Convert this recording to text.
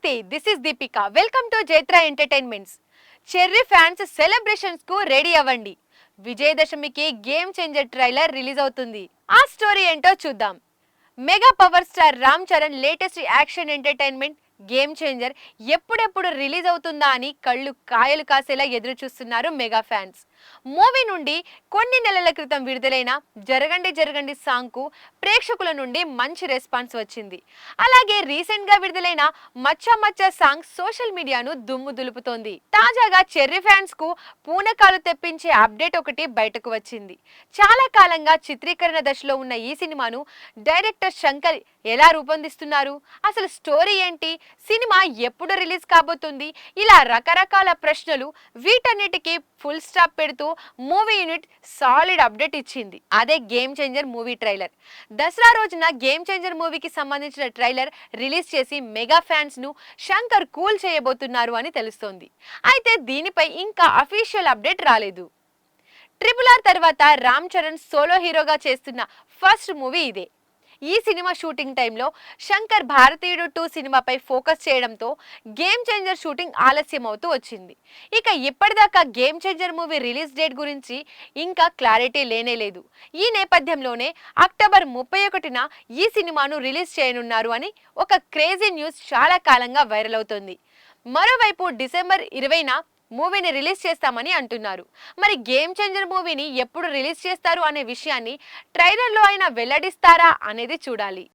నమస్తే, this is Deepika. Welcome to Jaitra entertainments. Cherry fans celebrations కు ready అవ్వండి. విజయదశమికి గేమ్ చేంజర్ ట్రైలర్ రిలీజ్ అవుతుంది. ఆ స్టోరీ ఏంటో చూద్దాం. Mega power star Ram Charan latest action entertainment game changer ఎప్పుడెప్పుడు రిలీజ్ అవుతుందా అని కళ్ళు కాయలు కాసేలా ఎదురు చూస్తున్నారు మెగా ఫ్యాన్స్. మూవీ నుండి కొన్ని నెలల క్రితం విడుదలైన జరగండి జరగండి సాంగ్ కు ప్రేక్షకుల నుండి మంచి రెస్పాన్స్ వచ్చింది. అలాగే రీసెంట్ గా విడుదలైన మచ్చా మచ్చా సాంగ్ సోషల్ మీడియాను దుమ్ము దులుపుతోంది. తాజాగా చెర్రీ ఫ్యాన్స్ కు పూనకాలు తెప్పించే అప్డేట్ ఒకటి బయటకు వచ్చింది. చాలా కాలంగా చిత్రీకరణ దశలో ఉన్న ఈ సినిమాను డైరెక్టర్ శంకర్ ఎలా రూపొందిస్తున్నారు, అసలు స్టోరీ ఏంటి, సినిమా ఎప్పుడు రిలీజ్ కాబోతుంది, ఇలా రకరకాల ప్రశ్నలు, వీటన్నిటికీ ఫుల్ స్టాప్ పెడుతూ మూవీ యూనిట్ సాలిడ్ అప్డేట్ ఇచ్చింది. అదే game changer movie trailer. Dasara రోజున గేమ్ చేంజర్ మూవీకి సంబంధించిన ట్రైలర్ రిలీజ్ చేసి మెగా ఫ్యాన్స్ ను శంకర్ కూల్ చేయబోతున్నారు అని తెలుస్తోంది. అయితే దీనిపై ఇంకా అఫీషియల్ అప్డేట్ రాలేదు. RRR తర్వాత రామ్ చరణ్ సోలో హీరోగా చేస్తున్న ఫస్ట్ మూవీ ఇదే. ఈ సినిమా షూటింగ్ టైంలో శంకర్ భారతీయుడు 2 సినిమాపై ఫోకస్ చేయడంతో గేమ్ చేంజర్ షూటింగ్ ఆలస్యం అవుతూ వచ్చింది. ఇక ఇప్పటిదాకా game changer movie release date గురించి ఇంకా క్లారిటీ లేనేలేదు. ఈ నేపథ్యంలోనే అక్టోబర్ 31న ఈ సినిమాను రిలీజ్ చేయనున్నారు అని ఒక క్రేజీ న్యూస్ చాలా కాలంగా వైరల్ అవుతోంది. మరోవైపు డిసెంబర్ 20న మూవీని రిలీజ్ చేస్తామని అంటున్నారు. మరి గేమ్ చేంజర్ మూవీని ఎప్పుడు రిలీజ్ చేస్తారు అనే విషయాన్ని ట్రైలర్లో అయినా వెల్లడిస్తారా అనేది చూడాలి.